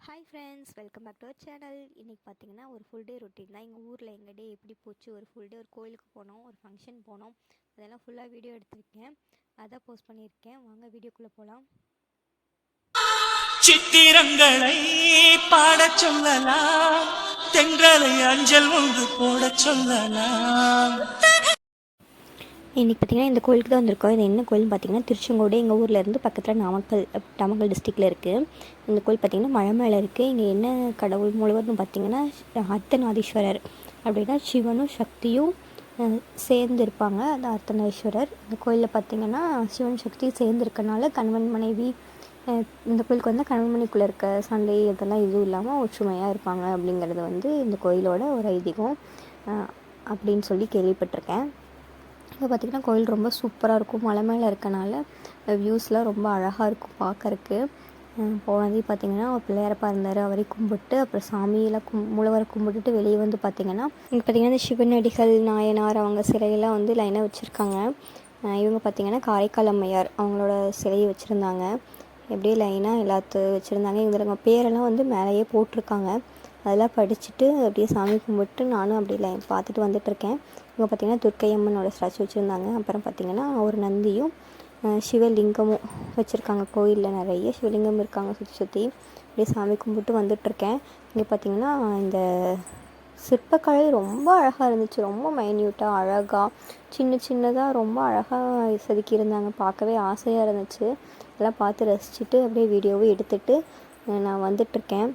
Hi friends, welcome back to our channel. இன்றைக்கி பார்த்தீங்கன்னா ஒரு ஃபுல் டே ரொட்டீன் தான். எங்கள் ஊரில் எங்கள் டே எப்படி போச்சு, ஒரு ஃபுல் டே ஒரு கோயிலுக்கு போனோம், ஒரு ஃபங்க்ஷன் போனோம், அதெல்லாம் ஃபுல்லாக வீடியோ எடுத்திருக்கேன். அதான் போஸ்ட் பண்ணியிருக்கேன். வாங்க வீடியோக்குள்ளே போகலாம். சித்திரங்களை பாடச் சொல்லலாம், தென்றலை அஞ்சல் ஒன்று போடச் சொல்லலாம். இன்றைக்கி பார்த்திங்கன்னா இந்த கோயிலுக்கு தான் வந்திருக்கோம். இது என்ன கோயில்னு பார்த்தீங்கன்னா திருச்செங்கோடு, எங்கள் ஊர்லேருந்து பக்கத்தில் நாமக்கல் டிஸ்ட்ரிக்டில் இருக்குது. இந்த கோயில் பார்த்திங்கன்னா மலை மேலே இருக்குது. இங்கே என்ன கடவுள் முழுவதும் பார்த்திங்கன்னா அர்த்தநாதீஸ்வரர், அப்படின்னா சிவனும் சக்தியும் சேர்ந்து இருப்பாங்க. அது அர்த்தநாதீஸ்வரர். இந்த கோயிலில் பார்த்திங்கன்னா சிவன் சக்தி சேர்ந்து இருக்கனால கணவன் மனைவி, இந்த கோயிலுக்கு வந்து கணவன் மனைவிக்குள்ளே இருக்க சண்டை இதெல்லாம் எதுவும் இல்லாமல் ஒற்றுமையாக இருப்பாங்க அப்படிங்கிறது வந்து இந்த கோயிலோட ஒரு ஐதீகம் அப்படின்னு சொல்லி கேள்விப்பட்டிருக்கேன். இப்போ பார்த்திங்கன்னா கோயில் ரொம்ப சூப்பராக இருக்கும். மலை மேலே இருக்கனால வியூஸ்லாம் ரொம்ப அழகாக இருக்கும் பார்க்கறக்கு. போனதே பார்த்திங்கன்னா ஒரு பிள்ளையாரப்பா இருந்தார், அவரை கும்பிட்டு அப்புறம் சாமியெல்லாம் மூலவரை கும்பிட்டுட்டு வெளியே வந்து பார்த்திங்கன்னா இங்கே பார்த்திங்கன்னா இந்த சிவனடிகள் நாயனார் அவங்க சிலையெல்லாம் வந்து லைனாக வச்சுருக்காங்க. இவங்க பார்த்திங்கன்னா காரைக்கால் அம்மையார் அவங்களோட சிலையை வச்சுருந்தாங்க. எப்படியே லைனாக எல்லாத்தையும் வச்சுருந்தாங்க. இவங்க பேரெல்லாம் வந்து மேலேயே போட்டிருக்காங்க. அதெல்லாம் படிச்சுட்டு அப்படியே சாமி கும்பிட்டு நானும் அப்படியே லைன் பார்த்துட்டு வந்துட்டுருக்கேன். இங்கே பார்த்திங்கன்னா துர்க்கையம்மனோட ஸ்டாச்சு வச்சுருந்தாங்க. அப்புறம் பார்த்திங்கன்னா ஒரு நந்தியும் சிவலிங்கமும் வச்சுருக்காங்க. கோயிலில் நிறைய சிவலிங்கம் இருக்காங்க சுற்றி சுற்றி. அப்படியே சாமி கும்பிட்டு வந்துட்டுருக்கேன். இங்கே பார்த்திங்கன்னா இந்த சிற்பக்கலை ரொம்ப அழகாக இருந்துச்சு. ரொம்ப மைன்யூட்டாக அழகாக சின்ன சின்னதாக ரொம்ப அழகாக செதுக்கியிருந்தாங்க. பார்க்கவே ஆசையாக இருந்துச்சு. அதெல்லாம் பார்த்து ரசிச்சுட்டு அப்படியே வீடியோவும் எடுத்துகிட்டு நான் வந்துட்டுருக்கேன்.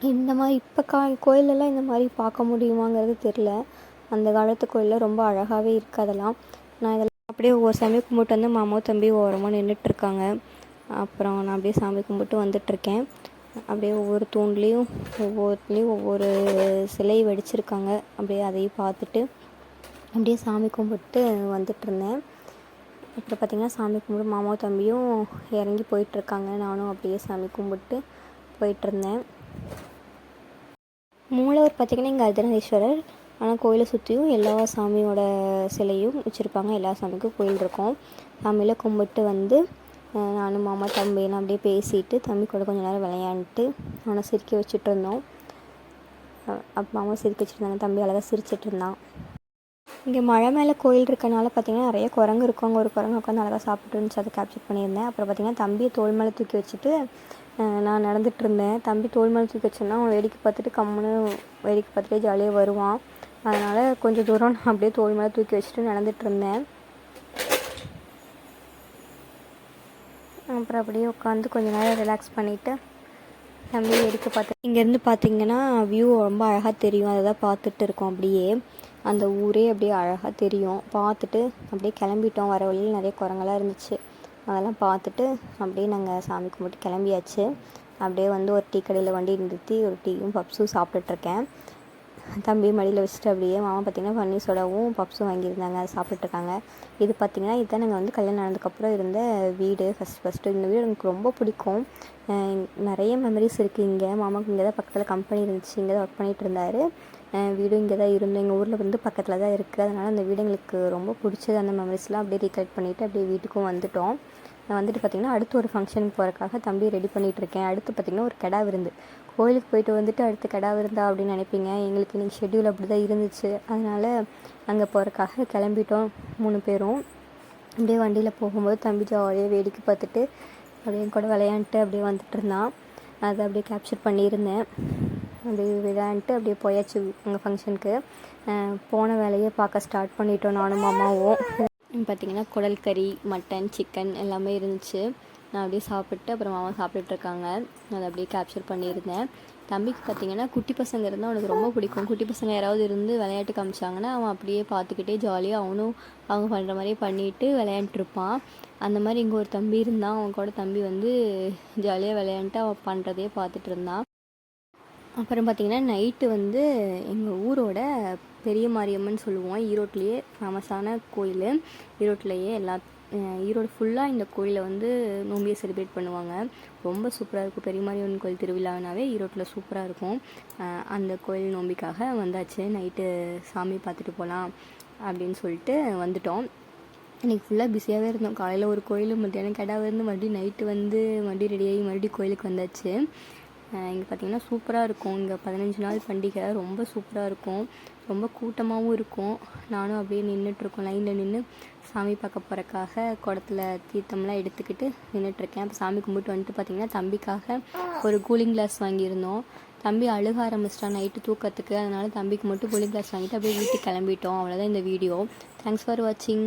இந்த மாதிரி இப்போ கோயிலெல்லாம் இந்த மாதிரி பார்க்க முடியுமாங்கிறது தெரில. அந்த காலத்து கோயிலில் ரொம்ப அழகாகவே இருக்குது அதெல்லாம். நான் இதெல்லாம் அப்படியே ஒவ்வொரு சாமியை கும்பிட்டு வந்து மாமாவும் தம்பி ஓரமாக நின்றுட்டுருக்காங்க. அப்புறம் நான் அப்படியே சாமி கும்பிட்டு வந்துட்டுருக்கேன். அப்படியே ஒவ்வொரு தூண்லேயும் ஒவ்வொரு சிலை வடிச்சிருக்காங்க. அப்படியே அதையும் பார்த்துட்டு அப்படியே சாமி கும்பிட்டு வந்துட்டுருந்தேன். அப்புறம் பார்த்திங்கன்னா சாமி கும்பிட்டு மாமாவும் தம்பியும் இறங்கி போயிட்டுருக்காங்க. நானும் அப்படியே சாமி கும்பிட்டு போயிட்டுருந்தேன். மூலவர் பார்த்திங்கன்னா இங்கே அர்த்தநாதீஸ்வரர். ஆனால் கோயிலை சுற்றியும் எல்லா சாமியோட சிலையும் வச்சுருப்பாங்க. எல்லா சாமிக்கும் கோயில் இருக்கும். சாமியில் கும்பிட்டு வந்து நானும் மாமா தம்பியெல்லாம் அப்படியே பேசிட்டு தம்பி கூட கொஞ்சம் நேரம் விளையாண்டுட்டு அவனை சிரிக்க வச்சுட்டு இருந்தோம். அப்போ மாமா சிரிக்க வச்சுருந்தாங்க. தம்பி அழகாக சிரிச்சிட்டு இருந்தான். இங்கே மழை மேலே கோயில் இருக்கனால பார்த்திங்கன்னா நிறைய குரங்கு இருக்கும். அங்கே ஒரு குரங்கு உட்காந்து அழகாக சாப்பிட்டு இருந்துச்சு. அதை கேப்சர் பண்ணியிருந்தேன். அப்புறம் பார்த்திங்கன்னா தம்பியை தோள் மேலே தூக்கி வச்சுட்டு நான் நடந்துகிட்ருந்தேன். தம்பி தோள் மேலே தூக்கி வச்சோன்னா அவன் வேடிக்கை பார்த்துட்டு கம்முன்னு வேடிக்கை பார்த்துட்டே ஜாலியாக வருவான். அதனால் கொஞ்சம் தூரம் நான் அப்படியே தோள் மேலே தூக்கி வச்சுட்டு நடந்துகிட்ருந்தேன். அப்புறம் அப்படியே உட்காந்து கொஞ்சம் நேரம் ரிலாக்ஸ் பண்ணிவிட்டு தம்பி வேடிக்கை பார்த்து இங்கேருந்து பார்த்திங்கன்னா வியூ ரொம்ப அழகாக தெரியும். அதை தான் பார்த்துட்டு இருக்கோம். அப்படியே அந்த ஊரே அப்படியே அழகாக தெரியும். பார்த்துட்டு அப்படியே கிளம்பிட்டோம். வர வழியில் நிறைய குரங்கெல்லாம் இருந்துச்சு. அதெல்லாம் பார்த்துட்டு அப்படியே நாங்கள் சாமி கும்பிட்டு கிளம்பியாச்சு. அப்படியே வந்து ஒரு டீ கடையில் வண்டி நிறுத்தி ஒரு டீயும் பப்ஸும் சாப்பிட்டுட்ருக்கேன். தம்பி மடியில் வச்சுட்டு அப்படியே மாமா பார்த்திங்கன்னா பன்னீர் சோடாவும் பப்ஸும் வாங்கியிருந்தாங்க. அதை சாப்பிட்டுட்ருக்காங்க. இது பார்த்திங்கன்னா இதுதான் நாங்கள் வந்து கல்யாணம் ஆனதுக்கப்புறம் இருந்த வீடு. ஃபஸ்ட்டு இந்த வீடு எனக்கு ரொம்ப பிடிக்கும். நிறைய மெமரிஸ் இருக்குது இங்கே. மாமாவுக்கு இங்கே தான் பக்கத்தில் கம்பெனி இருந்துச்சு. இங்கே தான் ஒர்க் பண்ணிகிட்டு இருந்தார். வீடும் இங்கே தான் இருந்தோம். எங்கள் ஊரில் வந்து பக்கத்தில் தான் இருக்குது. அதனால் அந்த வீடு எங்களுக்கு ரொம்ப பிடிச்சது. அந்த மெமரிஸ்லாம் அப்படியே ரீகலெக்ட் பண்ணிவிட்டு அப்படியே வீட்டுக்கும் வந்துவிட்டோம். நான் வந்துட்டு பார்த்திங்கன்னா அடுத்து ஒரு ஃபங்க்ஷனுக்கு போகிறக்காக தம்பி ரெடி பண்ணிகிட்ருக்கேன். அடுத்து பார்த்திங்கன்னா ஒரு கிடா விருந்து. கோயிலுக்கு போயிட்டு வந்துட்டு அடுத்து கிடா விருந்தா அப்படின்னு நினைப்பீங்க. எங்களுக்கு இன்றைக்கி ஷெட்யூல் அப்படி தான் இருந்துச்சு. அதனால் அங்கே போகிறக்காக கிளம்பிட்டோம் 3 பேரும். அப்படியே வண்டியில் போகும்போது தம்பி ஜாலியாக வேடிக்கை பார்த்துட்டு அப்படியே கூட விளையாண்டுட்டு அப்படியே வந்துட்டு இருந்தான். அதை அப்படியே கேப்சர் பண்ணியிருந்தேன். அப்படியே விளையாண்டுட்டு அப்படியே போயாச்சு எங்கள் ஃபங்க்ஷனுக்கு. போன வேலையை பார்க்க ஸ்டார்ட் பண்ணிட்டோம் நானும் மாமாவும். பார்த்திங்கன்னா குடல் கறி, மட்டன், சிக்கன் எல்லாமே இருந்துச்சு. நான் அப்படியே சாப்பிட்டு அப்புறம் மாமா சாப்பிட்டுட்ருக்காங்க. அதை அப்படியே கேப்சர் பண்ணியிருந்தேன். தம்பிக்கு பார்த்திங்கன்னா குட்டி பசங்க இருந்தால் அவனுக்கு ரொம்ப பிடிக்கும். குட்டி பசங்க யாராவது இருந்து விளையாட்டு காமிச்சாங்கன்னா அவன் அப்படியே பார்த்துக்கிட்டே ஜாலியாக அவனும் அவங்க பண்ணுற மாதிரியே பண்ணிவிட்டு விளையாண்டுருப்பான். அந்த மாதிரி இங்கே ஒரு தம்பி இருந்தான். அவன் கூட தம்பி வந்து ஜாலியாக விளையாண்டுட்டு அவன் பண்ணுறதையே பார்த்துட்டு இருந்தான். அப்புறம் பார்த்திங்கன்னா நைட்டு வந்து எங்கள் ஊரோட பெரிய மாரியம்மன் சொல்லுவோம். ஈரோட்லேயே ஃபேமஸான கோயில். ஈரோட்லேயே ஈரோடு ஃபுல்லாக இந்த கோயிலை வந்து நோம்பியை செலிப்ரேட் பண்ணுவாங்க. ரொம்ப சூப்பராக இருக்கும். பெரிய மாரியம்மன் கோயில் திருவிழானாவே ஈரோட்டில் சூப்பராக இருக்கும். அந்த கோயில் நோம்பிக்காக வந்தாச்சு. நைட்டு சாமி பார்த்துட்டு போகலாம் அப்படின்னு சொல்லிட்டு வந்துட்டோம். இன்றைக்கி ஃபுல்லாக பிஸியாகவே இருந்தோம். காலையில் ஒரு கோயில், மத்தியானம் கிடா வந்து மறுபடியும் நைட்டு வந்து மறுபடியும் ரெடியாகி மறுபடியும் கோயிலுக்கு வந்தாச்சு. இங்கே பார்த்திங்கன்னா சூப்பராக இருக்கும். இங்கே 15 நாள் பண்டிகை ரொம்ப சூப்பராக இருக்கும். ரொம்ப கூட்டமாகவும் இருக்கும். நானும் அப்படியே நின்றுட்டுருக்கோம், லைனில் நின்று சாமி பார்க்க போகிறக்காக குடத்துல தீர்த்தம்லாம் எடுத்துக்கிட்டு நின்றுட்டுருக்கேன். அப்போ சாமி கும்பிட்டு வந்துட்டு பார்த்திங்கன்னா தம்பிக்காக ஒரு கூலிங் கிளாஸ் வாங்கியிருந்தோம். தம்பி அழுக ஆரம்பிச்சிட்டான் நைட்டு தூக்கத்துக்கு. அதனால் தம்பிக்கு மட்டும் கூலிங் கிளாஸ் வாங்கிட்டு அப்படியே வீட்டுக்கு கிளம்பிட்டோம். அவ்வளோதான் இந்த வீடியோ. தேங்க்ஸ் ஃபார் வாட்சிங்.